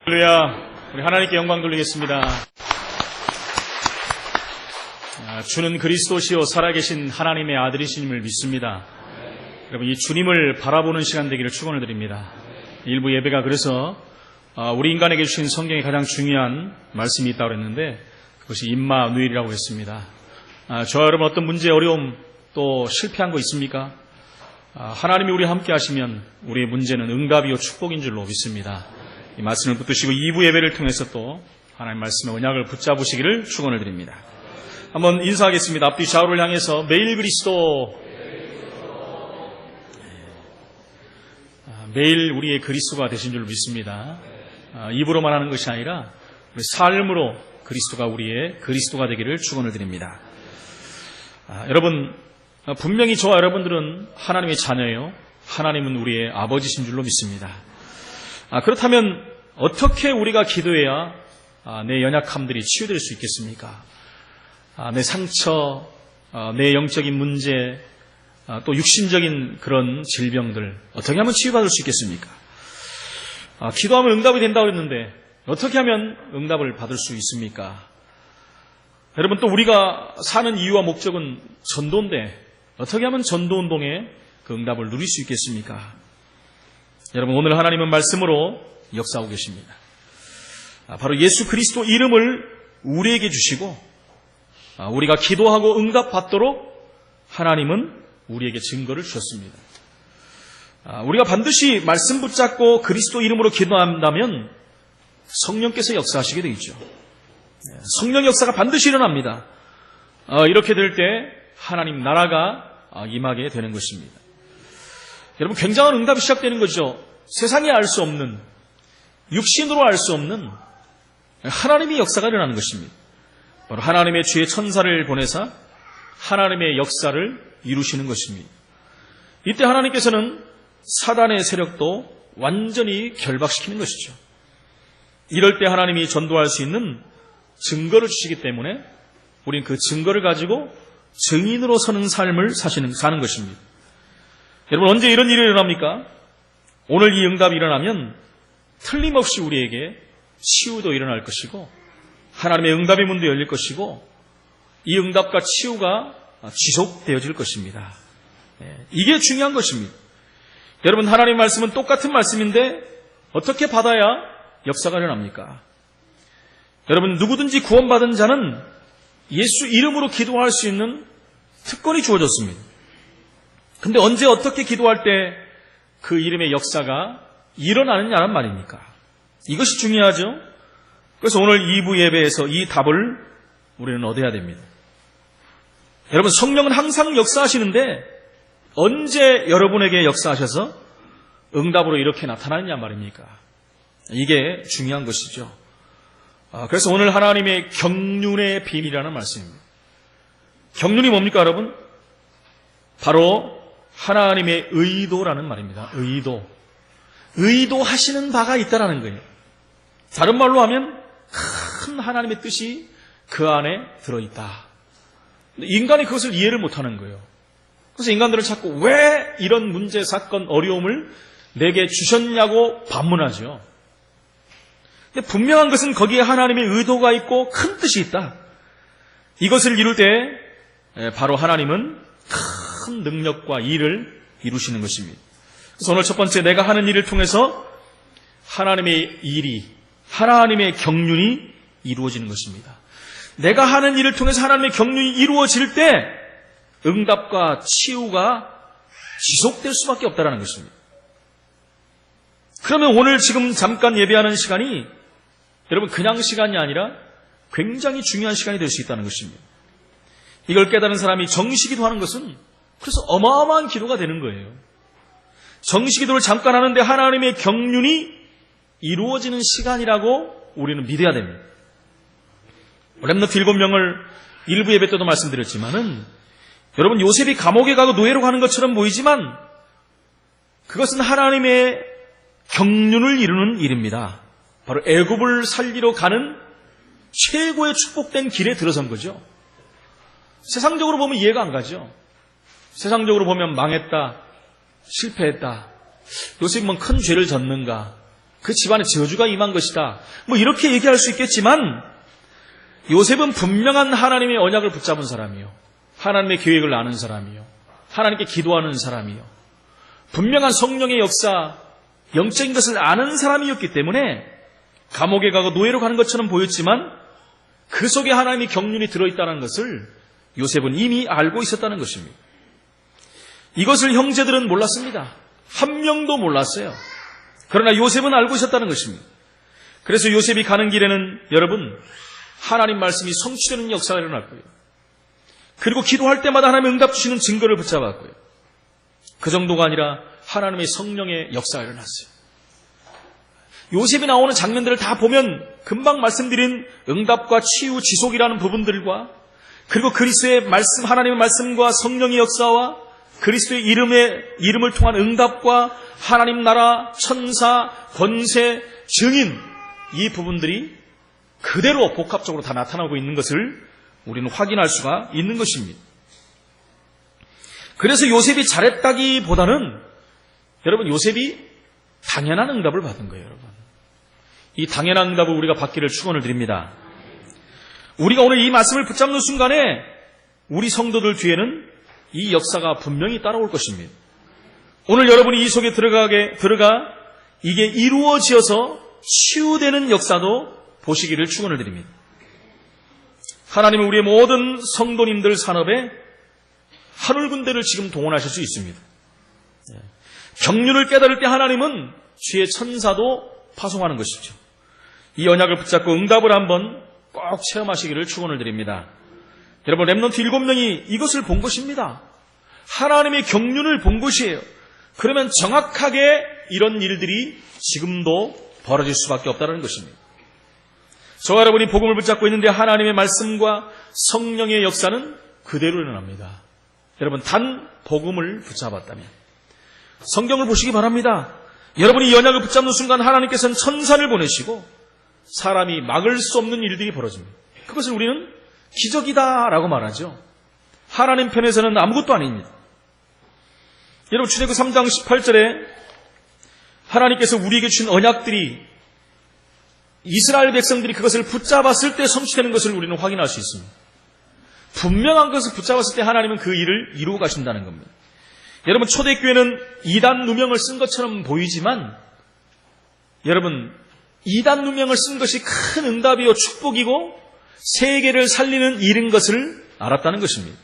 할렐루야. 우리 하나님께 영광 돌리겠습니다. 주는 그리스도시요 살아계신 하나님의 아들이심을 믿습니다. 여러분, 이 주님을 바라보는 시간 되기를 축원을 드립니다. 일부 예배가 그래서 우리 인간에게 주신 성경의 가장 중요한 말씀이 있다고 그랬는데 그것이 임마누엘이라고 했습니다. 저와 여러분, 어떤 문제, 어려움, 또 실패한 거 있습니까? 하나님이 우리와 함께 하시면 우리의 문제는 응답이요 축복인 줄로 믿습니다. 이 말씀을 붙드시고 2부 예배를 통해서 또 하나님 말씀의 언약을 붙잡으시기를 축원을 드립니다. 한번 인사하겠습니다. 앞뒤 좌우를 향해서 매일 그리스도, 매일 우리의 그리스도가 되신 줄 믿습니다. 입으로만 하는 것이 아니라 우리 삶으로 그리스도가 우리의 그리스도가 되기를 축원을 드립니다. 여러분, 분명히 저와 여러분들은 하나님의 자녀예요. 하나님은 우리의 아버지신 줄로 믿습니다. 그렇다면 어떻게 우리가 기도해야 내 연약함들이 치유될 수 있겠습니까? 내 상처, 내 영적인 문제, 또 육신적인 그런 질병들 어떻게 하면 치유받을 수 있겠습니까? 기도하면 응답이 된다고 했는데 어떻게 하면 응답을 받을 수 있습니까? 여러분, 또 우리가 사는 이유와 목적은 전도인데 어떻게 하면 전도운동에 그 응답을 누릴 수 있겠습니까? 여러분, 오늘 하나님은 말씀으로 역사하고 계십니다. 바로 예수 그리스도 이름을 우리에게 주시고 우리가 기도하고 응답받도록 하나님은 우리에게 증거를 주셨습니다. 우리가 반드시 말씀 붙잡고 그리스도 이름으로 기도한다면 성령께서 역사하시게 되겠죠. 성령 역사가 반드시 일어납니다. 이렇게 될 때 하나님 나라가 임하게 되는 것입니다. 여러분, 굉장한 응답이 시작되는 거죠. 세상에 알 수 없는, 육신으로 알 수 없는 하나님의 역사가 일어나는 것입니다. 바로 하나님의 주의 천사를 보내사 하나님의 역사를 이루시는 것입니다. 이때 하나님께서는 사단의 세력도 완전히 결박시키는 것이죠. 이럴 때 하나님이 전도할 수 있는 증거를 주시기 때문에 우리는 그 증거를 가지고 증인으로 서는 삶을 사는 것입니다. 여러분, 언제 이런 일이 일어납니까? 오늘 이 응답이 일어나면 틀림없이 우리에게 치유도 일어날 것이고 하나님의 응답의 문도 열릴 것이고 이 응답과 치유가 지속되어질 것입니다. 이게 중요한 것입니다. 여러분, 하나님의 말씀은 똑같은 말씀인데 어떻게 받아야 역사가 일어납니까? 여러분, 누구든지 구원받은 자는 예수 이름으로 기도할 수 있는 특권이 주어졌습니다. 근데 언제 어떻게 기도할 때 그 이름의 역사가 일어나느냐는 말입니까? 이것이 중요하죠. 그래서 오늘 2부 예배에서 이 답을 우리는 얻어야 됩니다. 여러분, 성령은 항상 역사하시는데 언제 여러분에게 역사하셔서 응답으로 이렇게 나타나느냐 말입니까? 이게 중요한 것이죠. 그래서 오늘 하나님의 경륜의 비밀이라는 말씀입니다. 경륜이 뭡니까, 여러분? 바로 하나님의 의도라는 말입니다. 의도하시는 바가 있다라는 거예요. 다른 말로 하면 큰 하나님의 뜻이 그 안에 들어있다. 인간이 그것을 이해를 못하는 거예요. 그래서 인간들은 자꾸 왜 이런 문제, 사건, 어려움을 내게 주셨냐고 반문하죠. 근데 분명한 것은 거기에 하나님의 의도가 있고 큰 뜻이 있다. 이것을 이룰 때 바로 하나님은 큰 능력과 일을 이루시는 것입니다. 그래서 오늘 첫 번째, 내가 하는 일을 통해서 하나님의 일이, 하나님의 경륜이 이루어지는 것입니다. 내가 하는 일을 통해서 하나님의 경륜이 이루어질 때 응답과 치유가 지속될 수밖에 없다는 것입니다. 그러면 오늘 지금 잠깐 예배하는 시간이 여러분 그냥 시간이 아니라 굉장히 중요한 시간이 될 수 있다는 것입니다. 이걸 깨달은 사람이 정시기도 하는 것은 그래서 어마어마한 기도가 되는 거예요. 정시기도를 잠깐 하는데 하나님의 경륜이 이루어지는 시간이라고 우리는 믿어야 됩니다. 렘넌트 7명을 일부 예배 때도 말씀드렸지만은 여러분, 요셉이 감옥에 가고 노예로 가는 것처럼 보이지만 그것은 하나님의 경륜을 이루는 일입니다. 바로 애굽을 살리러 가는 최고의 축복된 길에 들어선 거죠. 세상적으로 보면 이해가 안 가죠. 세상적으로 보면 망했다, 실패했다, 요셉이 큰 죄를 졌는가, 그 집안에 저주가 임한 것이다. 뭐 이렇게 얘기할 수 있겠지만 요셉은 분명한 하나님의 언약을 붙잡은 사람이요, 하나님의 계획을 아는 사람이요, 하나님께 기도하는 사람이요, 분명한 성령의 역사, 영적인 것을 아는 사람이었기 때문에 감옥에 가고 노예로 가는 것처럼 보였지만 그 속에 하나님의 경륜이 들어있다는 것을 요셉은 이미 알고 있었다는 것입니다. 이것을 형제들은 몰랐습니다. 한 명도 몰랐어요. 그러나 요셉은 알고 있었다는 것입니다. 그래서 요셉이 가는 길에는 여러분, 하나님 말씀이 성취되는 역사가 일어났고요, 그리고 기도할 때마다 하나님의 응답 주시는 증거를 붙잡았고요, 그 정도가 아니라 하나님의 성령의 역사가 일어났어요. 요셉이 나오는 장면들을 다 보면 금방 말씀드린 응답과 치유, 지속이라는 부분들과, 그리고 그리스도의 말씀, 하나님의 말씀과 성령의 역사와 그리스도의 이름을 통한 응답과 하나님 나라, 천사, 권세, 증인, 이 부분들이 그대로 복합적으로 다 나타나고 있는 것을 우리는 확인할 수가 있는 것입니다. 그래서 요셉이 잘했다기보다는 여러분, 요셉이 당연한 응답을 받은 거예요. 여러분, 이 당연한 응답을 우리가 받기를 축원을 드립니다. 우리가 오늘 이 말씀을 붙잡는 순간에 우리 성도들 뒤에는 이 역사가 분명히 따라올 것입니다. 오늘 여러분이 이 속에 들어가 이게 이루어지어서 치유되는 역사도 보시기를 축원을 드립니다. 하나님은 우리의 모든 성도님들 산업에 하늘 군대를 지금 동원하실 수 있습니다. 경륜을 깨달을 때 하나님은 주의 천사도 파송하는 것이죠. 이 언약을 붙잡고 응답을 한번 꼭 체험하시기를 축원을 드립니다. 여러분, 렘넌트 7명이 이것을 본 것입니다. 하나님의 경륜을 본 것이에요. 그러면 정확하게 이런 일들이 지금도 벌어질 수밖에 없다는 것입니다. 저와 여러분이 복음을 붙잡고 있는데 하나님의 말씀과 성령의 역사는 그대로 일어납니다. 여러분, 단 복음을 붙잡았다면. 성경을 보시기 바랍니다. 여러분이 이 언약을 붙잡는 순간 하나님께서는 천사를 보내시고 사람이 막을 수 없는 일들이 벌어집니다. 그것을 우리는 기적이다라고 말하죠. 하나님 편에서는 아무것도 아닙니다. 여러분, 출애굽 3장 18절에 하나님께서 우리에게 주신 언약들이 이스라엘 백성들이 그것을 붙잡았을 때 성취되는 것을 우리는 확인할 수 있습니다. 분명한 것을 붙잡았을 때 하나님은 그 일을 이루어 가신다는 겁니다. 여러분, 초대교회는 이단 누명을 쓴 것처럼 보이지만 여러분, 이단 누명을 쓴 것이 큰 응답이요 축복이고 세계를 살리는 일인 것을 알았다는 것입니다.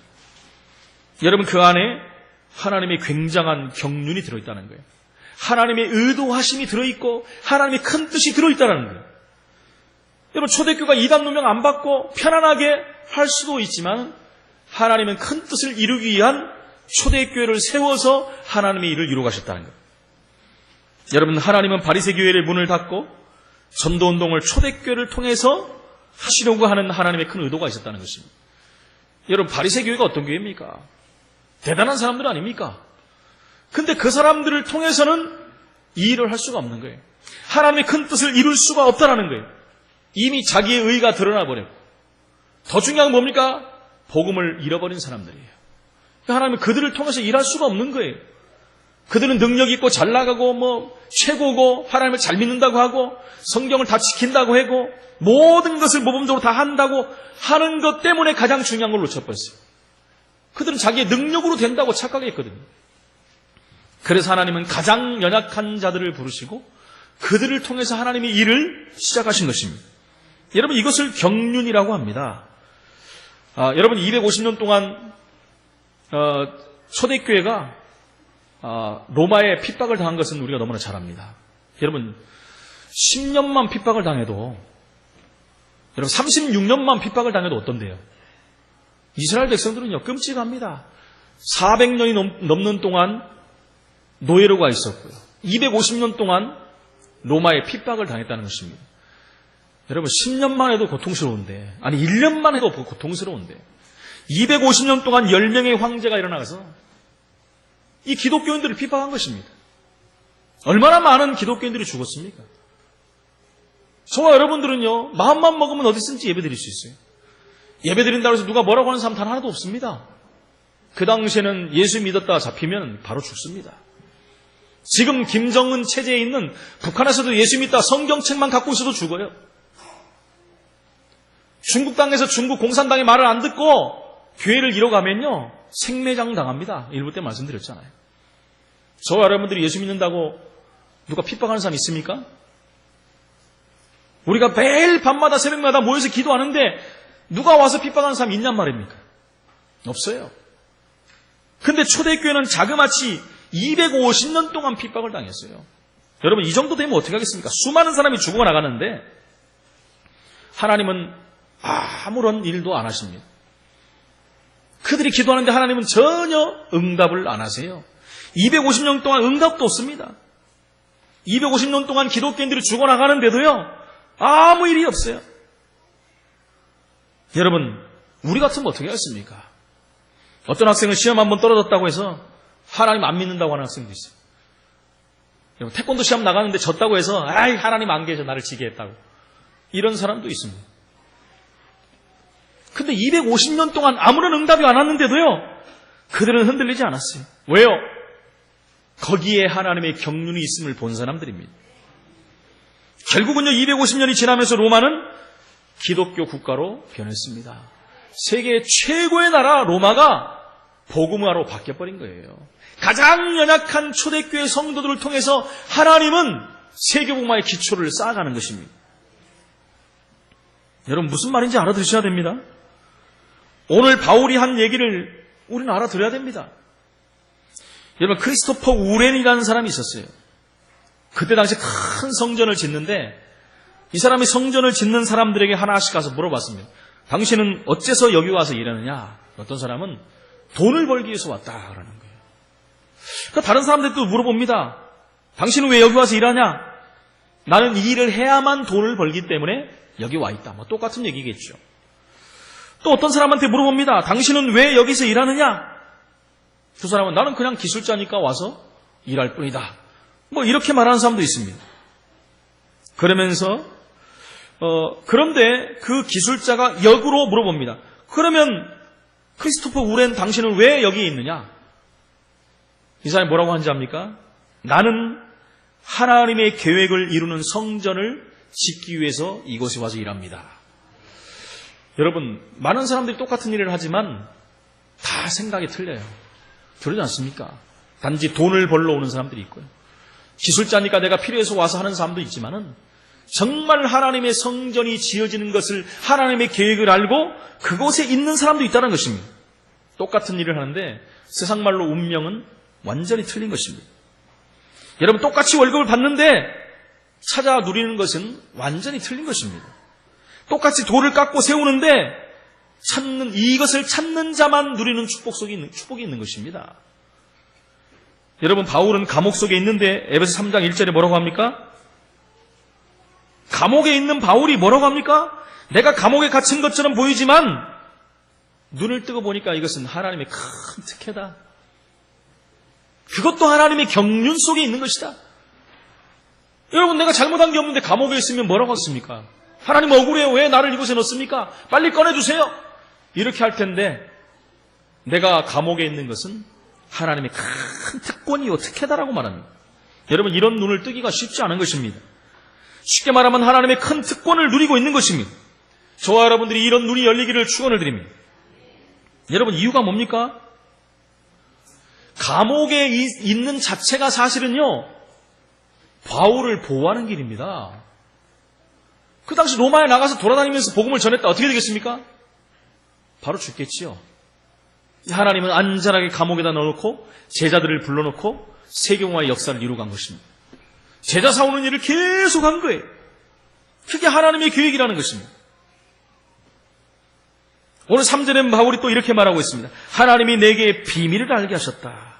여러분, 그 안에 하나님의 굉장한 경륜이 들어있다는 거예요. 하나님의 의도하심이 들어있고 하나님의 큰 뜻이 들어있다는 거예요. 여러분, 초대교회가 이단 누명 안 받고 편안하게 할 수도 있지만 하나님은 큰 뜻을 이루기 위한 초대교회를 세워서 하나님의 일을 이루어 가셨다는 거예요. 여러분, 하나님은 바리새 교회의 문을 닫고 전도운동을 초대교회를 통해서 하시려고 하는 하나님의 큰 의도가 있었다는 것입니다. 여러분, 바리새 교회가 어떤 교회입니까? 대단한 사람들 아닙니까? 근데 그 사람들을 통해서는 이 일을 할 수가 없는 거예요. 하나님의 큰 뜻을 이룰 수가 없다는 거예요. 이미 자기의 의가 드러나 버렸고, 더 중요한 건 뭡니까? 복음을 잃어버린 사람들이에요. 하나님은 그들을 통해서 일할 수가 없는 거예요. 그들은 능력 있고 잘 나가고 최고고 하나님을 잘 믿는다고 하고 성경을 다 지킨다고 하고 모든 것을 모범적으로 다 한다고 하는 것 때문에 가장 중요한 걸 놓쳐버렸어요. 그들은 자기의 능력으로 된다고 착각했거든요. 그래서 하나님은 가장 연약한 자들을 부르시고 그들을 통해서 하나님의 일을 시작하신 것입니다. 여러분, 이것을 경륜이라고 합니다. 여러분, 250년 동안 초대교회가 로마에 핍박을 당한 것은 우리가 너무나 잘 압니다. 여러분, 10년만 핍박을 당해도, 여러분 36년만 핍박을 당해도 어떤데요? 이스라엘 백성들은요, 끔찍합니다. 400년이 넘는 동안 노예로 가 있었고요. 250년 동안 로마에 핍박을 당했다는 것입니다. 여러분, 10년만 해도 고통스러운데, 아니 1년만 해도 고통스러운데 250년 동안 10명의 황제가 일어나서 이 기독교인들을 핍박한 것입니다. 얼마나 많은 기독교인들이 죽었습니까? 저와 여러분들은요, 마음만 먹으면 어디든지 예배드릴 수 있어요. 예배드린다고 해서 누가 뭐라고 하는 사람 단 하나도 없습니다. 그 당시에는 예수 믿었다가 잡히면 바로 죽습니다. 지금 김정은 체제에 있는 북한에서도 예수 믿다 성경책만 갖고 있어도 죽어요. 중국 땅에서 중국 공산당의 말을 안 듣고 교회를 잃어가면요, 생매장 당합니다. 일부 때 말씀드렸잖아요. 저와 여러분들이 예수 믿는다고 누가 핍박하는 사람 있습니까? 우리가 매일 밤마다 새벽마다 모여서 기도하는데 누가 와서 핍박하는 사람 있냔 말입니까? 없어요. 근데 초대교회는 자그마치 250년 동안 핍박을 당했어요. 여러분, 이 정도 되면 어떻게 하겠습니까? 수많은 사람이 죽어나가는데 하나님은 아무런 일도 안 하십니다. 그들이 기도하는데 하나님은 전혀 응답을 안 하세요. 250년 동안 응답도 없습니다. 250년 동안 기독교인들이 죽어나가는데도요, 아무 일이 없어요. 여러분, 우리 같으면 어떻게 하겠습니까? 어떤 학생은 시험 한번 떨어졌다고 해서 하나님 안 믿는다고 하는 학생도 있어요. 여러분, 태권도 시험 나가는데 졌다고 해서 아이, 하나님 안 계셔, 나를 지게 했다고. 이런 사람도 있습니다. 근데 250년 동안 아무런 응답이 안 왔는데도요, 그들은 흔들리지 않았어요. 왜요? 거기에 하나님의 경륜이 있음을 본 사람들입니다. 결국은요, 250년이 지나면서 로마는 기독교 국가로 변했습니다. 세계 최고의 나라 로마가 복음화로 바뀌어버린 거예요. 가장 연약한 초대교회 성도들을 통해서 하나님은 세계 복음화의 기초를 쌓아가는 것입니다. 여러분, 무슨 말인지 알아들으셔야 됩니다. 오늘 바울이 한 얘기를 우리는 알아들어야 됩니다. 여러분, 크리스토퍼 우렌이라는 사람이 있었어요. 그때 당시 큰 성전을 짓는데 이 사람이 성전을 짓는 사람들에게 하나씩 가서 물어봤습니다. 당신은 어째서 여기 와서 일하느냐? 어떤 사람은 돈을 벌기 위해서 왔다 그러는 거예요. 그러니까 다른 사람들도 물어봅니다. 당신은 왜 여기 와서 일하냐? 나는 이 일을 해야만 돈을 벌기 때문에 여기 와 있다. 뭐 똑같은 얘기겠죠. 또 어떤 사람한테 물어봅니다. 당신은 왜 여기서 일하느냐? 그 사람은 나는 그냥 기술자니까 와서 일할 뿐이다. 뭐 이렇게 말하는 사람도 있습니다. 그러면서 그런데 그 기술자가 역으로 물어봅니다. 그러면 크리스토퍼 우렌 당신은 왜 여기 있느냐? 이 사람이 뭐라고 하는지 압니까? 나는 하나님의 계획을 이루는 성전을 짓기 위해서 이곳에 와서 일합니다. 여러분, 많은 사람들이 똑같은 일을 하지만 다 생각이 틀려요. 그러지 않습니까? 단지 돈을 벌러 오는 사람들이 있고요. 기술자니까 내가 필요해서 와서 하는 사람도 있지만은 정말 하나님의 성전이 지어지는 것을 하나님의 계획을 알고 그곳에 있는 사람도 있다는 것입니다. 똑같은 일을 하는데 세상 말로 운명은 완전히 틀린 것입니다. 여러분, 똑같이 월급을 받는데 찾아 누리는 것은 완전히 틀린 것입니다. 똑같이 돌을 깎고 세우는데 이것을 찾는 자만 누리는 축복이 있는 것입니다. 여러분, 바울은 감옥 속에 있는데 에베소 3장 1절에 뭐라고 합니까? 감옥에 있는 바울이 뭐라고 합니까? 내가 감옥에 갇힌 것처럼 보이지만 눈을 뜨고 보니까 이것은 하나님의 큰 특혜다. 그것도 하나님의 경륜 속에 있는 것이다. 여러분, 내가 잘못한 게 없는데 감옥에 있으면 뭐라고 했습니까? 하나님 억울해요. 왜 나를 이곳에 넣습니까? 빨리 꺼내주세요. 이렇게 할 텐데 내가 감옥에 있는 것은 하나님의 큰 특권이요 특혜다라고 말합니다. 여러분, 이런 눈을 뜨기가 쉽지 않은 것입니다. 쉽게 말하면 하나님의 큰 특권을 누리고 있는 것입니다. 저와 여러분들이 이런 눈이 열리기를 축원을 드립니다. 여러분, 이유가 뭡니까? 감옥에 있는 자체가 사실은요, 바울을 보호하는 길입니다. 그 당시 로마에 나가서 돌아다니면서 복음을 전했다. 어떻게 되겠습니까? 바로 죽겠지요. 하나님은 안전하게 감옥에다 넣어놓고 제자들을 불러놓고 세계화의 역사를 이루고 간 것입니다. 제자 사오는 일을 계속 한 거예요. 그게 하나님의 계획이라는 것입니다. 오늘 3절엔 바울이 또 이렇게 말하고 있습니다. 하나님이 내게 비밀을 알게 하셨다.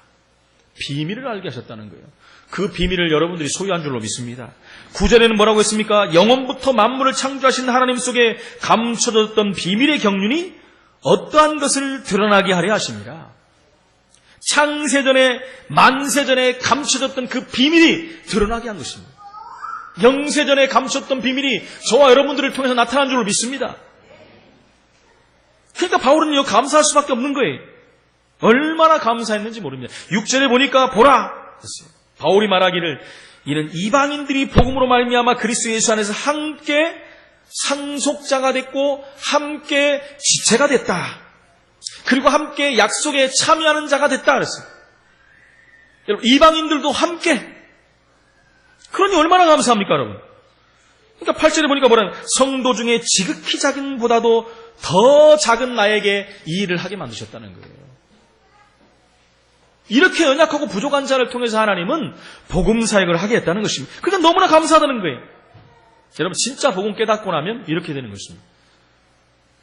비밀을 알게 하셨다는 거예요. 그 비밀을 여러분들이 소유한 줄로 믿습니다. 9절에는 뭐라고 했습니까? 영원부터 만물을 창조하신 하나님 속에 감춰졌던 비밀의 경륜이 어떠한 것을 드러나게 하려 하십니다. 창세전에 만세전에 감춰졌던 그 비밀이 드러나게 한 것입니다. 영세전에 감췄던 비밀이 저와 여러분들을 통해서 나타난 줄로 믿습니다. 그러니까 바울은요, 감사할 수밖에 없는 거예요. 얼마나 감사했는지 모릅니다. 6절에 보니까 보라 했어요. 바울이 말하기를 이는 이방인들이 복음으로 말미암아 그리스도 예수 안에서 함께 상속자가 됐고 함께 지체가 됐다. 그리고 함께 약속에 참여하는 자가 됐다 그랬어요. 여러분, 이방인들도 함께. 그러니 얼마나 감사합니까, 여러분? 그러니까 8절에 보니까 뭐라는 성도 중에 지극히 작은 보다도 더 작은 나에게 이 일을 하게 만드셨다는 거예요. 이렇게 연약하고 부족한 자를 통해서 하나님은 복음 사역을 하게 했다는 것입니다. 그러니까 너무나 감사하다는 거예요. 여러분, 진짜 복음 깨닫고 나면 이렇게 되는 것입니다.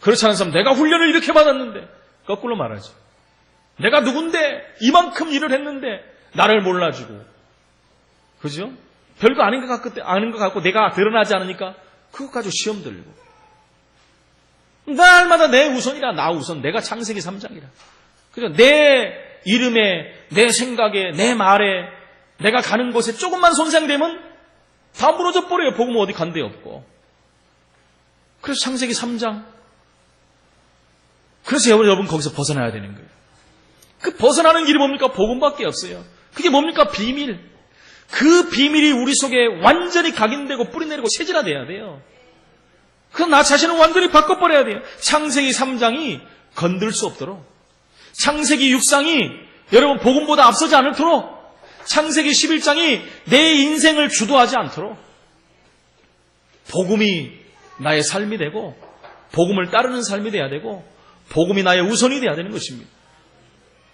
그렇지 않은 사람, 내가 훈련을 이렇게 받았는데, 거꾸로 말하지. 내가 누군데 이만큼 일을 했는데 나를 몰라주고, 그죠? 별거 아닌 것 같고 내가 드러나지 않으니까 그것 가지고 시험 들고, 날마다 내 우선이라, 나 우선, 내가 창세기 3장이라. 그죠? 내 이름에, 내 생각에, 내 말에, 내가 가는 곳에 조금만 손상되면 다 무너져 버려요. 복음 어디 간 데 없고. 그래서 창세기 3장. 그래서 여러분 거기서 벗어나야 되는 거예요. 그 벗어나는 길이 뭡니까? 복음밖에 없어요. 그게 뭡니까? 비밀. 그 비밀이 우리 속에 완전히 각인되고 뿌리내리고 체질화돼야 돼요. 그래서 나 자신을 완전히 바꿔버려야 돼요. 창세기 3장이 건들 수 없도록, 창세기 6장이 여러분 복음보다 앞서지 않도록, 창세기 11장이 내 인생을 주도하지 않도록 복음이 나의 삶이 되고, 복음을 따르는 삶이 돼야 되고, 복음이 나의 우선이 돼야 되는 것입니다.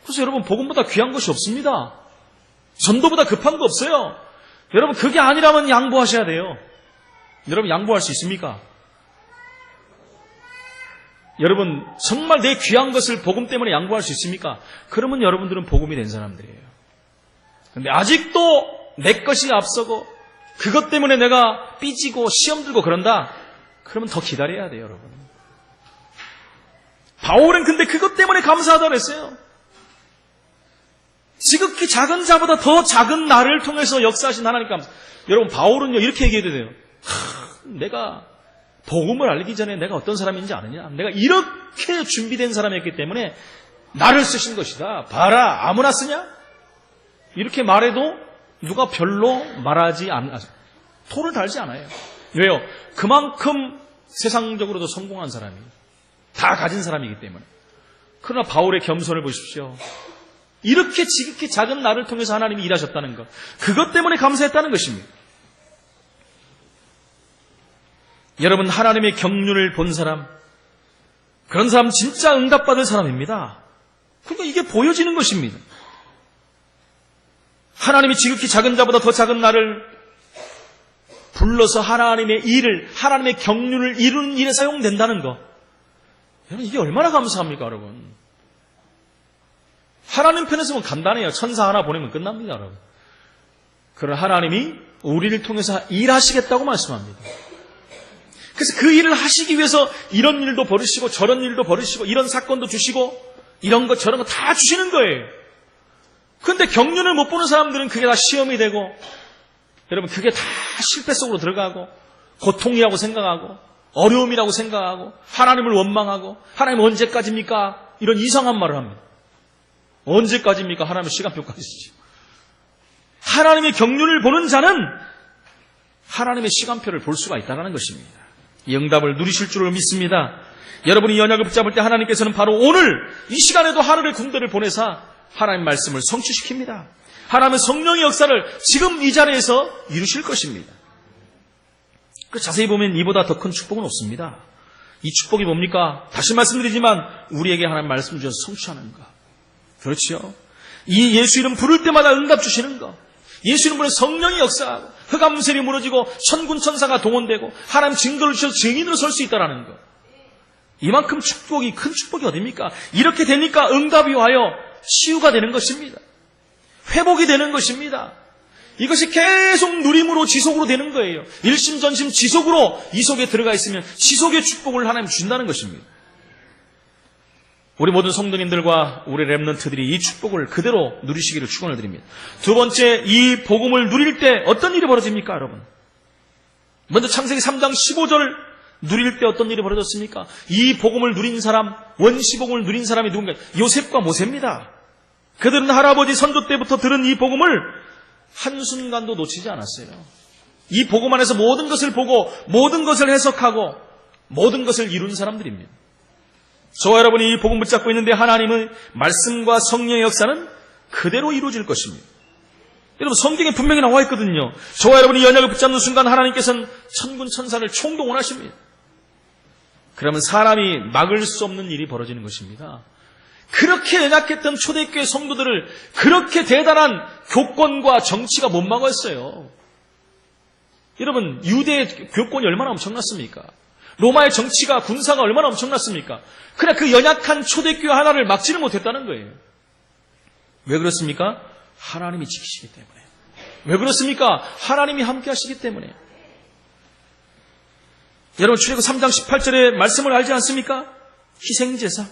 그래서 여러분, 복음보다 귀한 것이 없습니다. 전도보다 급한 거 없어요. 여러분, 그게 아니라면 양보하셔야 돼요. 여러분, 양보할 수 있습니까? 여러분, 정말 내 귀한 것을 복음 때문에 양보할 수 있습니까? 그러면 여러분들은 복음이 된 사람들이에요. 근데 아직도 내 것이 앞서고 그것 때문에 내가 삐지고 시험 들고 그런다? 그러면 더 기다려야 돼요, 여러분. 바울은 근데 그것 때문에 감사하다고 했어요. 지극히 작은 자보다 더 작은 나를 통해서 역사하신 하나님 감사. 여러분, 바울은요 이렇게 얘기해도 돼요. 내가 복음을 알기 전에 내가 어떤 사람인지 아느냐? 내가 이렇게 준비된 사람이었기 때문에 나를 쓰신 것이다. 봐라, 아무나 쓰냐? 이렇게 말해도 누가 별로 말하지 않아요. 토를 달지 않아요. 왜요? 그만큼 세상적으로도 성공한 사람이에요. 다 가진 사람이기 때문에. 그러나 바울의 겸손을 보십시오. 이렇게 지극히 작은 나를 통해서 하나님이 일하셨다는 것, 그것 때문에 감사했다는 것입니다. 여러분, 하나님의 경륜을 본 사람, 그런 사람 진짜 응답받을 사람입니다. 그러니까 이게 보여지는 것입니다. 하나님이 지극히 작은 자보다 더 작은 나를 불러서 하나님의 일을, 하나님의 경륜을 이루는 일에 사용된다는 것, 여러분, 이게 얼마나 감사합니까, 여러분? 하나님 편에서 보면 간단해요. 천사 하나 보내면 끝납니다, 여러분. 그러나 하나님이 우리를 통해서 일하시겠다고 말씀합니다. 그래서 그 일을 하시기 위해서 이런 일도 버리시고 저런 일도 버리시고 이런 사건도 주시고 이런 것 저런 거 다 주시는 거예요. 그런데 경륜을 못 보는 사람들은 그게 다 시험이 되고, 여러분, 그게 다 실패 속으로 들어가고 고통이라고 생각하고 어려움이라고 생각하고 하나님을 원망하고, 하나님 언제까지입니까? 이런 이상한 말을 합니다. 언제까지입니까? 하나님의 시간표까지 쓰지. 하나님의 경륜을 보는 자는 하나님의 시간표를 볼 수가 있다는 것입니다. 이 응답을 누리실 줄을 믿습니다. 여러분이 연약을 붙잡을 때 하나님께서는 바로 오늘 이 시간에도 하늘의 군대를 보내사 하나님의 말씀을 성취시킵니다. 하나님의 성령의 역사를 지금 이 자리에서 이루실 것입니다. 자세히 보면 이보다 더 큰 축복은 없습니다. 이 축복이 뭡니까? 다시 말씀드리지만 우리에게 하나님 말씀 주셔서 성취하는 것. 그렇죠? 이 예수 이름 부를 때마다 응답 주시는 것. 예수 이름 부르는 성령이 역사하고 흑암셀이 무너지고 천군 천사가 동원되고 하나님 증거를 주셔서 증인으로 설 수 있다는 것. 이만큼 축복이, 큰 축복이 어딥니까? 이렇게 되니까 응답이 와요. 치유가 되는 것입니다. 회복이 되는 것입니다. 이것이 계속 누림으로 지속으로 되는 거예요. 일심전심 지속으로 이 속에 들어가 있으면 지속의 축복을 하나님 준다는 것입니다. 우리 모든 성도님들과 우리 렘넌트들이 이 축복을 그대로 누리시기를 축원을 드립니다. 두 번째, 이 복음을 누릴 때 어떤 일이 벌어집니까, 여러분? 먼저 창세기 3장 15절 누릴 때 어떤 일이 벌어졌습니까? 이 복음을 누린 사람, 원시복음을 누린 사람이 누군가? 요셉과 모세입니다. 그들은 할아버지 선조 때부터 들은 이 복음을 한순간도 놓치지 않았어요. 이 복음 안에서 모든 것을 보고 모든 것을 해석하고 모든 것을 이룬 사람들입니다. 저와 여러분이 이 복음 붙잡고 있는데 하나님의 말씀과 성령의 역사는 그대로 이루어질 것입니다. 여러분 성경에 분명히 나와 있거든요. 저와 여러분이 연약을 붙잡는 순간 하나님께서는 천군 천사를 총동원하십니다. 그러면 사람이 막을 수 없는 일이 벌어지는 것입니다. 그렇게 연약했던 초대교회 성도들을 그렇게 대단한 교권과 정치가 못 막았어요. 여러분 유대의 교권이 얼마나 엄청났습니까? 로마의 정치가 군사가 얼마나 엄청났습니까? 그러나 그 연약한 초대교회 하나를 막지를 못했다는 거예요. 왜 그렇습니까? 하나님이 지키시기 때문에. 왜 그렇습니까? 하나님이 함께 하시기 때문에. 여러분 출애굽 3장 18절의 말씀을 알지 않습니까? 희생제사.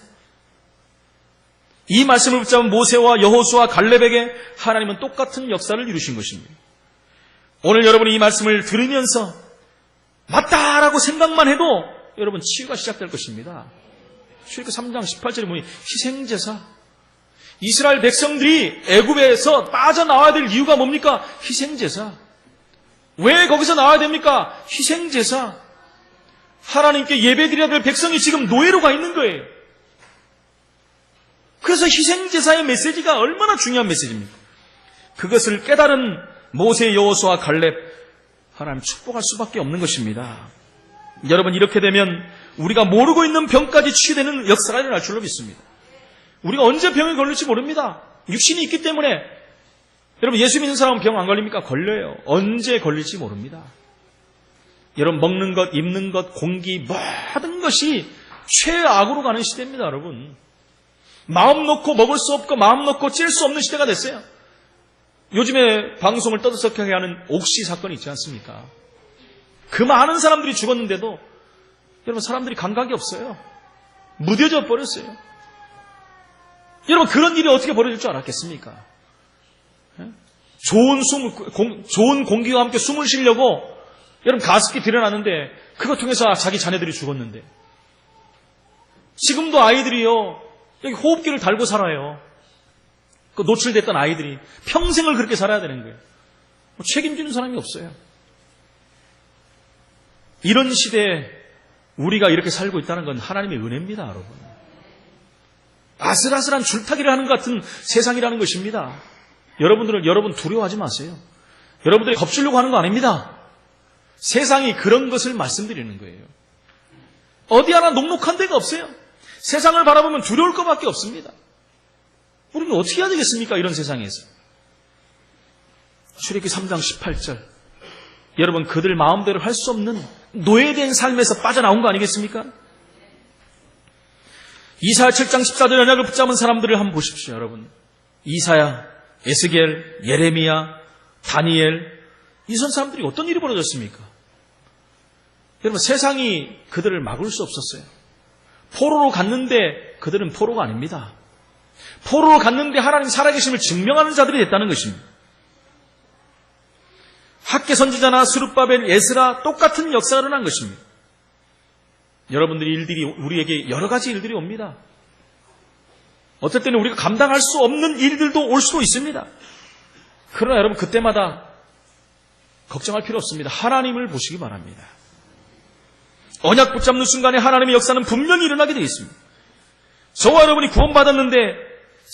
이 말씀을 붙잡은 모세와 여호수아 갈렙에게 하나님은 똑같은 역사를 이루신 것입니다. 오늘 여러분이 이 말씀을 들으면서 맞다라고 생각만 해도 여러분 치유가 시작될 것입니다. 출애굽 3장 18절에 보니 희생제사. 이스라엘 백성들이 애굽에서 빠져나와야 될 이유가 뭡니까? 희생제사. 왜 거기서 나와야 됩니까? 희생제사. 하나님께 예배드려야 될 백성이 지금 노예로 가 있는 거예요. 그래서 희생제사의 메시지가 얼마나 중요한 메시지입니까? 그것을 깨달은 모세, 여호수아, 갈렙, 하나님 축복할 수밖에 없는 것입니다. 여러분 이렇게 되면 우리가 모르고 있는 병까지 치유되는 역사가 일어날 줄로 믿습니다. 우리가 언제 병에 걸릴지 모릅니다. 육신이 있기 때문에. 여러분 예수 믿는 사람은 병 안 걸립니까? 걸려요. 언제 걸릴지 모릅니다. 여러분 먹는 것, 입는 것, 공기 모든 것이 최악으로 가는 시대입니다. 여러분 마음 놓고 먹을 수 없고 마음 놓고 찔 수 없는 시대가 됐어요. 요즘에 방송을 떠들썩하게 하는 옥시 사건이 있지 않습니까? 그 많은 사람들이 죽었는데도 여러분 사람들이 감각이 없어요. 무뎌져 버렸어요. 여러분 그런 일이 어떻게 벌어질 줄 알았겠습니까? 좋은 공기와 함께 숨을 쉬려고 여러분 가습기 들여놨는데 그거 통해서 자기 자녀들이 죽었는데 지금도 아이들이요 여기 호흡기를 달고 살아요. 그 노출됐던 아이들이 평생을 그렇게 살아야 되는 거예요. 책임지는 사람이 없어요. 이런 시대에 우리가 이렇게 살고 있다는 건 하나님의 은혜입니다, 여러분. 아슬아슬한 줄타기를 하는 것 같은 세상이라는 것입니다. 여러분 두려워하지 마세요. 여러분들이 겁주려고 하는 거 아닙니다. 세상이 그런 것을 말씀드리는 거예요. 어디 하나 녹록한 데가 없어요. 세상을 바라보면 두려울 것밖에 없습니다. 우리는 어떻게 해야 되겠습니까? 이런 세상에서. 출애굽기 3장 18절. 여러분 그들 마음대로 할 수 없는 노예된 삶에서 빠져나온 거 아니겠습니까? 이사야 7장 14절 언약을 붙잡은 사람들을 한번 보십시오. 여러분 이사야, 에스겔, 예레미야, 다니엘 이런 사람들이 어떤 일이 벌어졌습니까? 여러분 세상이 그들을 막을 수 없었어요. 포로로 갔는데 그들은 포로가 아닙니다. 포로로 갔는데 하나님 살아계심을 증명하는 자들이 됐다는 것입니다. 학개 선지자나 스룹바벨, 에스라 똑같은 역사가 일어난 것입니다. 여러분들이 일들이 우리에게 여러 가지 일들이 옵니다. 어떨 때는 우리가 감당할 수 없는 일들도 올 수도 있습니다. 그러나 여러분 그때마다 걱정할 필요 없습니다. 하나님을 보시기 바랍니다. 언약 붙잡는 순간에 하나님의 역사는 분명히 일어나게 되어 있습니다. 저와 여러분이 구원받았는데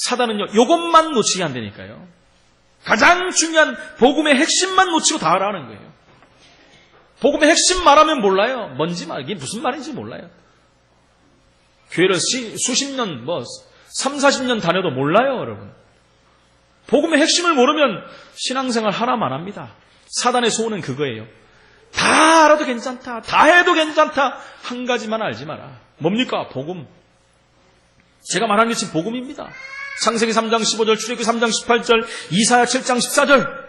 사단은요 이것만 놓치게 안 되니까요. 가장 중요한 복음의 핵심만 놓치고 다 하라는 거예요. 복음의 핵심 말하면 몰라요. 뭔지 이게 무슨 말인지 몰라요. 교회를 수십 년 3, 40년 다녀도 몰라요, 여러분. 복음의 핵심을 모르면 신앙생활 하나만 합니다. 사단의 소원은 그거예요. 다 알아도 괜찮다. 다 해도 괜찮다. 한 가지만 알지 마라. 뭡니까? 복음. 제가 말하는 게 지금 복음입니다. 창세기 3장 15절, 출애굽기 3장 18절, 이사야 7장 14절.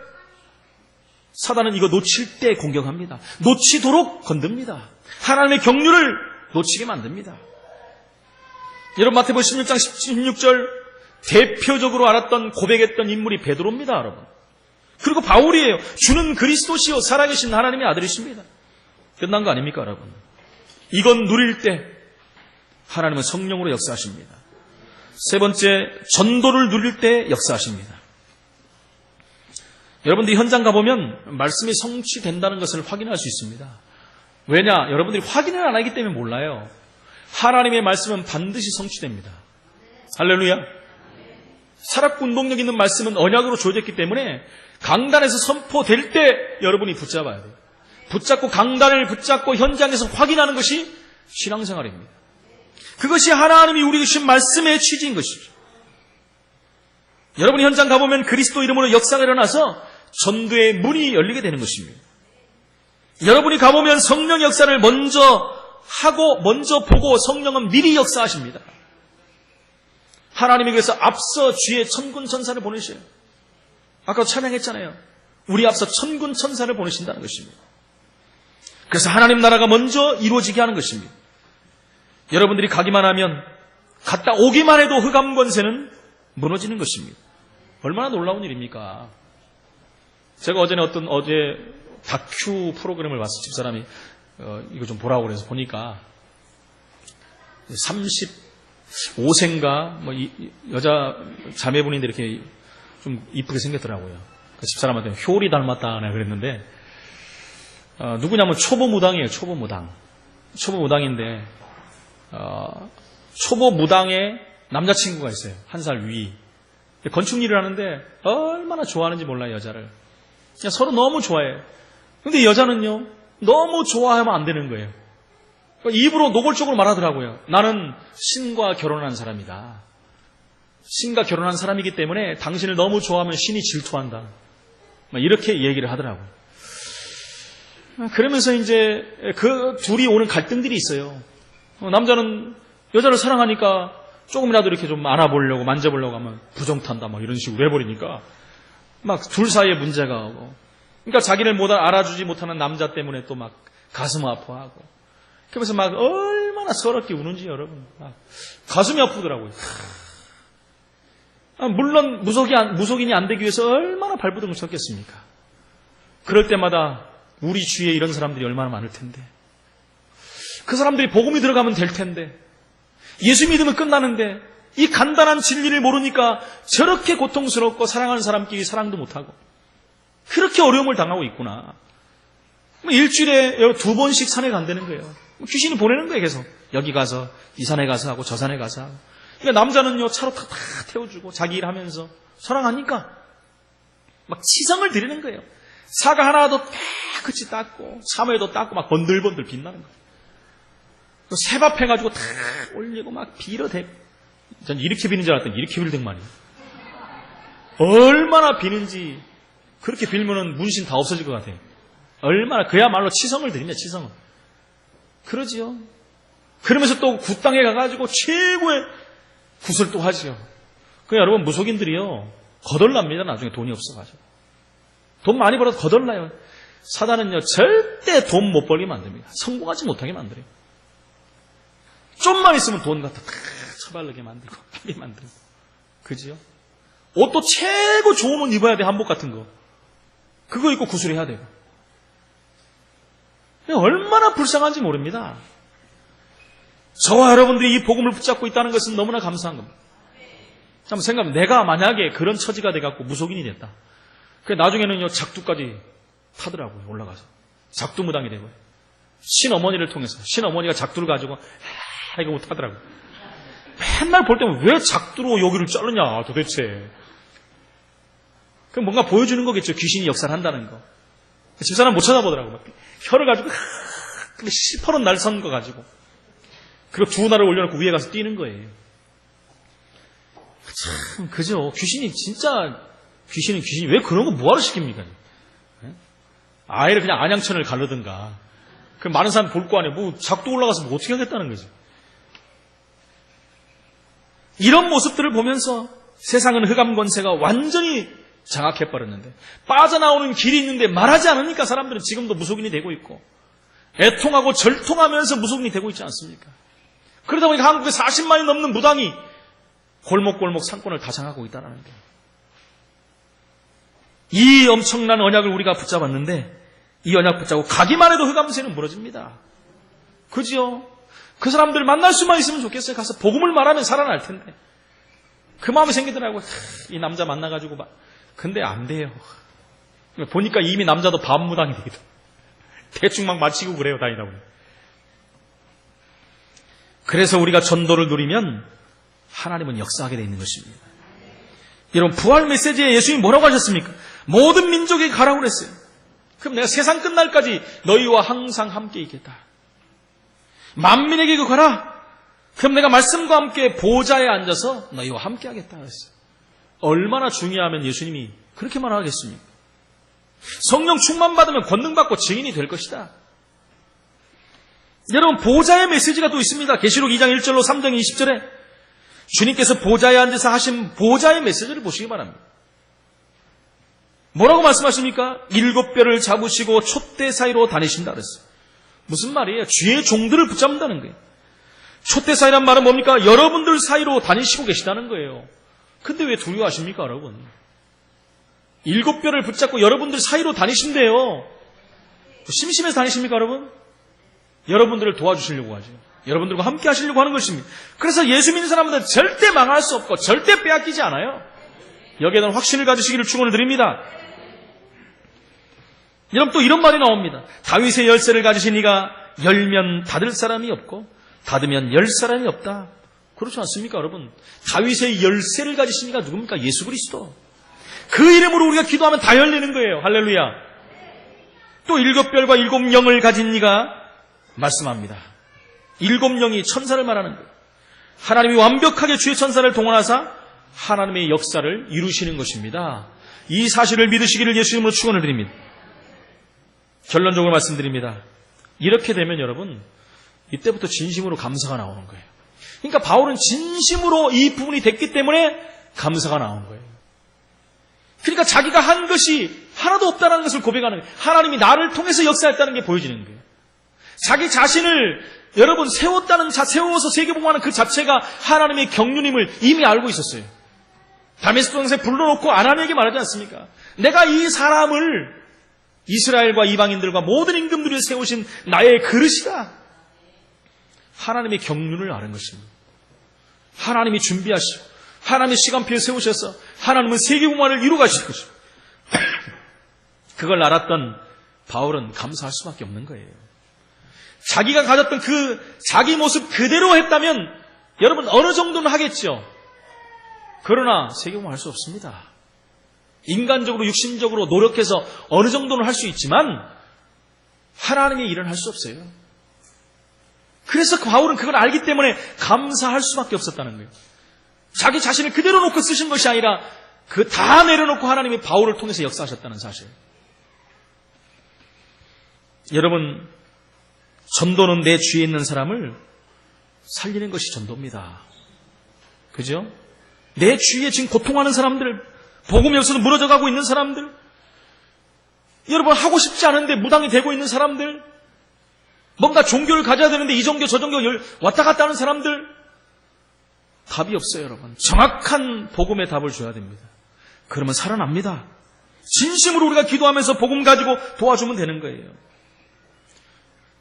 사단은 이거 놓칠 때 공격합니다. 놓치도록 건듭니다. 하나님의 경륜을 놓치게 만듭니다. 여러분 마태복음 16장 16절 대표적으로 알았던 고백했던 인물이 베드로입니다. 여러분. 그리고 바울이에요. 주는 그리스도시요 살아계신 하나님의 아들이십니다. 끝난 거 아닙니까, 여러분? 이건 누릴 때 하나님은 성령으로 역사하십니다. 세 번째, 전도를 누릴 때 역사하십니다. 여러분들이 현장 가보면 말씀이 성취된다는 것을 확인할 수 있습니다. 왜냐? 여러분들이 확인을 안 하기 때문에 몰라요. 하나님의 말씀은 반드시 성취됩니다. 할렐루야. 살았고 운동력 있는 말씀은 언약으로 주어졌기 때문에 강단에서 선포될 때 여러분이 붙잡아야 돼요. 붙잡고 강단을 붙잡고 현장에서 확인하는 것이 신앙생활입니다. 그것이 하나님이 우리에게 주신 말씀의 취지인 것이죠. 여러분이 현장 가보면 그리스도 이름으로 역사가 일어나서 전도의 문이 열리게 되는 것입니다. 여러분이 가보면 성령 역사를 먼저 하고 먼저 보고 성령은 미리 역사하십니다. 하나님이 그래서 앞서 주의 천군 천사를 보내셔요. 아까 찬양했잖아요. 우리 앞서 천군 천사를 보내신다는 것입니다. 그래서 하나님 나라가 먼저 이루어지게 하는 것입니다. 여러분들이 가기만 하면 갔다 오기만 해도 흑암 권세는 무너지는 것입니다. 얼마나 놀라운 일입니까? 제가 어제 다큐 프로그램을 봤어요. 집사람이 이거 좀 보라고 그래서 보니까 35세인가 여자 자매분인데 이렇게 좀 이쁘게 생겼더라고요. 그 집사람한테 효리 닮았다 그랬는데 누구냐면 초보무당이에요. 초보무당인데 초보무당의 남자친구가 있어요. 한 살 위. 건축 일을 하는데 얼마나 좋아하는지 몰라요. 여자를. 그냥 서로 너무 좋아해요. 근데 여자는요, 너무 좋아하면 안 되는 거예요. 입으로 노골적으로 말하더라고요. 나는 신과 결혼한 사람이다. 신과 결혼한 사람이기 때문에 당신을 너무 좋아하면 신이 질투한다. 이렇게 얘기를 하더라고요. 그러면서 이제 그 둘이 오는 갈등들이 있어요. 남자는 여자를 사랑하니까 조금이라도 이렇게 좀 안아보려고 만져보려고 하면 부정탄다 이런 식으로 해버리니까 막 둘 사이에 문제가 오고, 그러니까 자기를 알아주지 못하는 남자 때문에 또 막 가슴 아파하고, 그러면서 막 얼마나 서럽게 우는지 여러분, 가슴이 아프더라고요. 물론 무속인이 안 되기 위해서 얼마나 발버둥을 쳤겠습니까? 그럴 때마다 우리 주위에 이런 사람들이 얼마나 많을 텐데, 그 사람들이 복음이 들어가면 될 텐데, 예수 믿으면 끝나는데 이 간단한 진리를 모르니까 저렇게 고통스럽고 사랑하는 사람끼리 사랑도 못하고 그렇게 어려움을 당하고 있구나. 일주일에 2번씩 산에 간다는 거예요. 귀신이 보내는 거예요. 계속 여기 가서 이 산에 가서 하고 저 산에 가서 하고. 그러니까 남자는요, 차로 다 태워주고 자기 일하면서 사랑하니까 막 치성을 드리는 거예요. 사과 하나도 깨끗이 닦고 참외도 닦고 막 번들번들 빛나는 거예요. 새밥 해가지고 다 올리고 막 빌어대고. 전 이렇게 비는 줄 알았더니 이렇게 빌더만요. 얼마나 비는지. 그렇게 빌면은 문신 다 없어질 것 같아요. 얼마나, 그야말로 치성을 드립니다. 치성을. 그러지요. 그러면서 또 굿당에 가가지고 최고의 굿을 또 하지요. 그 여러분, 무속인들이요, 거덜납니다. 나중에 돈이 없어가지고. 돈 많이 벌어서 거덜나요. 사단은요, 절대 돈 못 벌게 만듭니다. 성공하지 못하게 만들어요. 좀만 있으면 돈 갖다 다 처발르게 만들고 하게 만들고. 그지요? 옷도 최고 좋은 옷 입어야 돼. 한복 같은 거. 그거 입고 구슬해야 되고. 얼마나 불쌍한지 모릅니다. 저와 여러분들이 이 복음을 붙잡고 있다는 것은 너무나 감사한 겁니다. 한번 생각하면, 내가 만약에 그런 처지가 돼갖고 무속인이 됐다. 그래 나중에는요, 작두까지 타더라고요. 올라가서 작두무당이 되고요. 신어머니를 통해서, 신어머니가 작두를 가지고 이거 못하더라고요. 맨날 볼 때면 왜 작두로 여기를 자르냐 도대체. 그럼 뭔가 보여주는 거겠죠. 귀신이 역사를 한다는 거. 집사람 못 쳐다보더라고요. 혀를 가지고 시퍼런 날 선 거 가지고, 그리고 두 날을 올려놓고 위에 가서 뛰는 거예요. 참 그죠. 귀신이 왜 그런 거 뭐하러 시킵니까? 아이를 그냥 안양천을 가르든가. 그 많은 사람 볼 거 아니에요. 작두 올라가서 어떻게 하겠다는 거지. 이런 모습들을 보면서 세상은 흑암 권세가 완전히 장악해버렸는데, 빠져나오는 길이 있는데 말하지 않으니까 사람들은 지금도 무속인이 되고 있고, 애통하고 절통하면서 무속인이 되고 있지 않습니까? 그러다 보니까 한국에 40만이 넘는 무당이 골목골목 상권을 다 장악하고 있다는 거예요. 이 엄청난 언약을 우리가 붙잡았는데, 이 언약 붙잡고 가기만 해도 흑암세는 무너집니다. 그죠? 그 사람들 만날 수만 있으면 좋겠어요. 가서 복음을 말하면 살아날 텐데. 그 마음이 생기더라고요. 이 남자 만나가지고 막. 근데 안 돼요. 보니까 이미 남자도 반무당이 되기도. 대충 막 마치고 그래요, 다니다 보니. 그래서 우리가 전도를 누리면 하나님은 역사하게 되어 있는 것입니다. 여러분, 부활 메시지에 예수님이 뭐라고 하셨습니까? 모든 민족에게 가라고 그랬어요. 그럼 내가 세상 끝날까지 너희와 항상 함께 있겠다. 만민에게 가라. 그럼 내가 말씀과 함께 보좌에 앉아서 너희와 함께 하겠다 그랬어요. 얼마나 중요하면 예수님이 그렇게 말하겠습니까? 성령 충만받으면 권능받고 증인이 될 것이다. 여러분, 보좌의 메시지가 또 있습니다. 계시록 2장 1절로 3장 20절에 주님께서 보좌에 앉아서 하신 보좌의 메시지를 보시기 바랍니다. 뭐라고 말씀하십니까? 7뼈를 잡으시고 촛대 사이로 다니신다 그랬어요. 무슨 말이에요? 주의 종들을 붙잡는다는 거예요. 촛대 사이란 말은 뭡니까? 여러분들 사이로 다니시고 계시다는 거예요. 근데 왜 두려워하십니까, 여러분? 7뼈를 붙잡고 여러분들 사이로 다니신대요. 심심해서 다니십니까, 여러분? 여러분들을 도와주시려고 하죠. 여러분들과 함께 하시려고 하는 것입니다. 그래서 예수 믿는 사람들은 절대 망할 수 없고 절대 빼앗기지 않아요. 여기에 대한 확신을 가지시기를 축원을 드립니다. 여러분, 또 이런 말이 나옵니다. 다윗의 열쇠를 가지신 이가 열면 닫을 사람이 없고 닫으면 열 사람이 없다. 그렇지 않습니까, 여러분? 다윗의 열쇠를 가지신 이가 누굽니까? 예수 그리스도. 그 이름으로 우리가 기도하면 다 열리는 거예요. 할렐루야. 또 7별과 7영을 가진 이가 말씀합니다. 7영이 천사를 말하는 거예요. 하나님이 완벽하게 주의 천사를 동원하사 하나님의 역사를 이루시는 것입니다. 이 사실을 믿으시기를 예수님으로 축원을 드립니다. 결론적으로 말씀드립니다. 이렇게 되면 여러분, 이때부터 진심으로 감사가 나오는 거예요. 그러니까 바울은 진심으로 이 부분이 됐기 때문에 감사가 나온 거예요. 그러니까 자기가 한 것이 하나도 없다는 것을 고백하는 거예요. 하나님이 나를 통해서 역사했다는 게 보여지는 거예요. 자기 자신을 여러분 세워서 세계복음하는 그 자체가 하나님의 경륜임을 이미 알고 있었어요. 다메스크 동산에 불러놓고 아나니에게 말하지 않습니까? 내가 이 사람을 이스라엘과 이방인들과 모든 임금들을 세우신 나의 그릇이다. 하나님의 경륜을 아는 것입니다. 하나님이 준비하시고 하나님의 시간표에 세우셔서 하나님은 세계복음화를 이루가실 것입니다. 그걸 알았던 바울은 감사할 수밖에 없는 거예요. 자기가 가졌던 그 자기 모습 그대로 했다면 여러분 어느 정도는 하겠죠. 그러나 세계복음화 할 수 없습니다. 인간적으로 육신적으로 노력해서 어느 정도는 할 수 있지만 하나님의 일은 할 수 없어요. 그래서 바울은 그걸 알기 때문에 감사할 수밖에 없었다는 거예요. 자기 자신을 그대로 놓고 쓰신 것이 아니라 그 다 내려놓고 하나님이 바울을 통해서 역사하셨다는 사실. 여러분, 전도는 내 주위에 있는 사람을 살리는 것이 전도입니다. 그죠? 내 주위에 지금 고통하는 사람들, 복음이 없어서 무너져가고 있는 사람들, 여러분 하고 싶지 않은데 무당이 되고 있는 사람들, 뭔가 종교를 가져야 되는데 이 종교 저 종교 왔다 갔다 하는 사람들, 답이 없어요, 여러분. 정확한 복음의 답을 줘야 됩니다. 그러면 살아납니다. 진심으로 우리가 기도하면서 복음 가지고 도와주면 되는 거예요.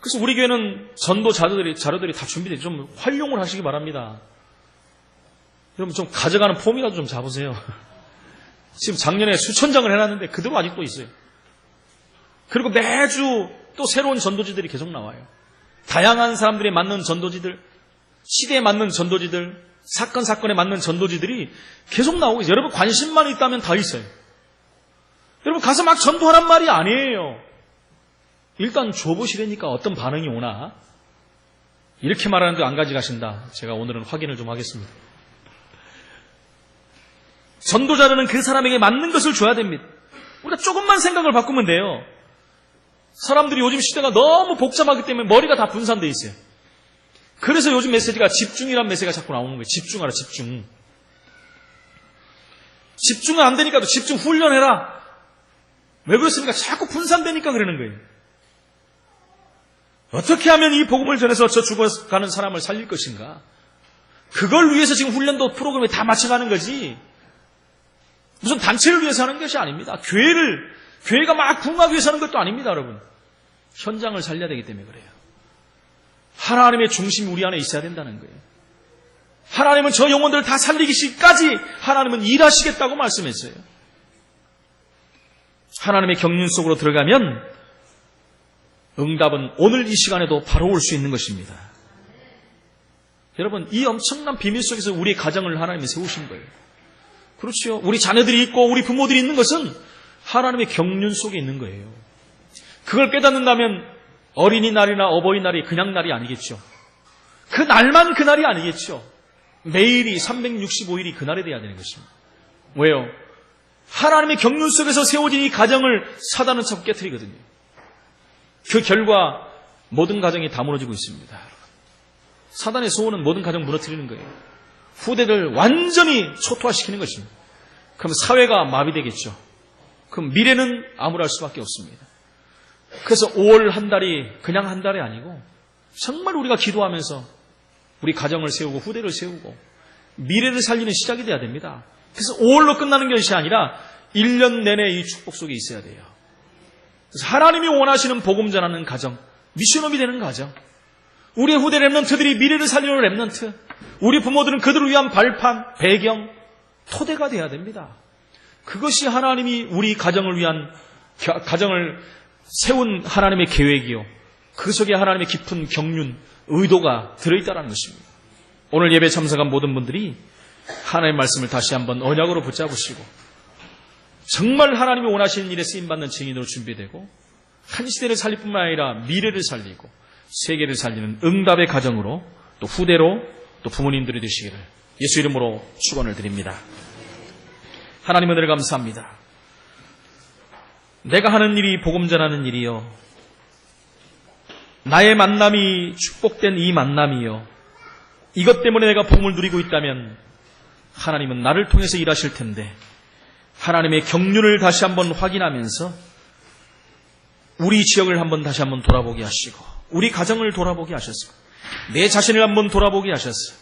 그래서 우리 교회는 전도 자료들이 다 준비되어 좀 활용을 하시기 바랍니다. 여러분 좀 가져가는 폼이라도 좀 잡으세요. 지금 작년에 수천 장을 해놨는데 그대로 아직도 있어요. 그리고 매주 또 새로운 전도지들이 계속 나와요. 다양한 사람들에 맞는 전도지들, 시대에 맞는 전도지들, 사건에 맞는 전도지들이 계속 나오고 있어요. 여러분 관심만 있다면 다 있어요. 여러분 가서 막 전도하란 말이 아니에요. 일단 줘보시려니까 어떤 반응이 오나. 이렇게 말하는데 안 가져가신다. 제가 오늘은 확인을 좀 하겠습니다. 전도자들은 그 사람에게 맞는 것을 줘야 됩니다. 우리가 조금만 생각을 바꾸면 돼요. 사람들이 요즘 시대가 너무 복잡하기 때문에 머리가 다 분산되어 있어요. 그래서 요즘 메시지가 집중이라는 메시지가 자꾸 나오는 거예요. 집중하라, 집중. 집중은 안 되니까 또 집중 훈련해라. 왜 그렇습니까? 자꾸 분산되니까 그러는 거예요. 어떻게 하면 이 복음을 전해서 저 죽어가는 사람을 살릴 것인가? 그걸 위해서 지금 훈련도 프로그램에 다 맞춰가는 거지. 무슨 단체를 위해서 하는 것이 아닙니다. 교회가 막 붕하기 위해서 하는 것도 아닙니다, 여러분. 현장을 살려야 되기 때문에 그래요. 하나님의 중심이 우리 안에 있어야 된다는 거예요. 하나님은 저 영혼들을 다 살리기까지 하나님은 일하시겠다고 말씀했어요. 하나님의 경륜 속으로 들어가면 응답은 오늘 이 시간에도 바로 올 수 있는 것입니다. 여러분, 이 엄청난 비밀 속에서 우리의 가정을 하나님이 세우신 거예요. 그렇죠. 우리 자녀들이 있고 우리 부모들이 있는 것은 하나님의 경륜 속에 있는 거예요. 그걸 깨닫는다면 어린이날이나 어버이날이 그냥 날이 아니겠죠. 그 날만 그날이 아니겠죠. 매일이 365일이 그날이 돼야 되는 것입니다. 왜요? 하나님의 경륜 속에서 세워진 이 가정을 사단은 자꾸 깨트리거든요. 그 결과 모든 가정이 다 무너지고 있습니다. 사단의 소원은 모든 가정 무너뜨리는 거예요. 후대를 완전히 초토화시키는 것입니다. 그럼 사회가 마비되겠죠. 그럼 미래는 암울할 수밖에 없습니다. 그래서 5월 한 달이 그냥 한 달이 아니고 정말 우리가 기도하면서 우리 가정을 세우고 후대를 세우고 미래를 살리는 시작이 돼야 됩니다. 그래서 5월로 끝나는 것이 아니라 1년 내내 이 축복 속에 있어야 돼요. 그래서 하나님이 원하시는 복음 전하는 가정, 미션업이 되는 가정, 우리의 후대 랩런트들이 미래를 살리는 랩런트, 우리 부모들은 그들을 위한 발판, 배경, 토대가 돼야 됩니다. 그것이 하나님이 우리 가정을 위한, 가정을 세운 하나님의 계획이요, 그 속에 하나님의 깊은 경륜, 의도가 들어있다는 것입니다. 오늘 예배 참석한 모든 분들이 하나님의 말씀을 다시 한번 언약으로 붙잡으시고 정말 하나님이 원하시는 일에 쓰임받는 증인으로 준비되고 한 시대를 살릴 뿐만 아니라 미래를 살리고 세계를 살리는 응답의 가정으로 또 후대로 또 부모님들이 되시기를 예수 이름으로 축원을 드립니다. 하나님 은혜를 감사합니다. 내가 하는 일이 복음 전하는 일이요, 나의 만남이 축복된 이 만남이요, 이것 때문에 내가 복음을 누리고 있다면 하나님은 나를 통해서 일하실 텐데 하나님의 경륜을 다시 한번 확인하면서 우리 지역을 한번 다시 한번 돌아보게 하시고 우리 가정을 돌아보게 하셔서 내 자신을 한번 돌아보게 하셔서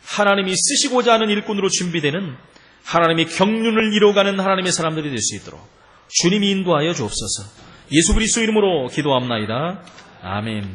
하나님이 쓰시고자 하는 일꾼으로 준비되는 하나님의 경륜을 이뤄가는 하나님의 사람들이 될 수 있도록 주님이 인도하여 주옵소서. 예수 그리스도 이름으로 기도합나이다. 아멘.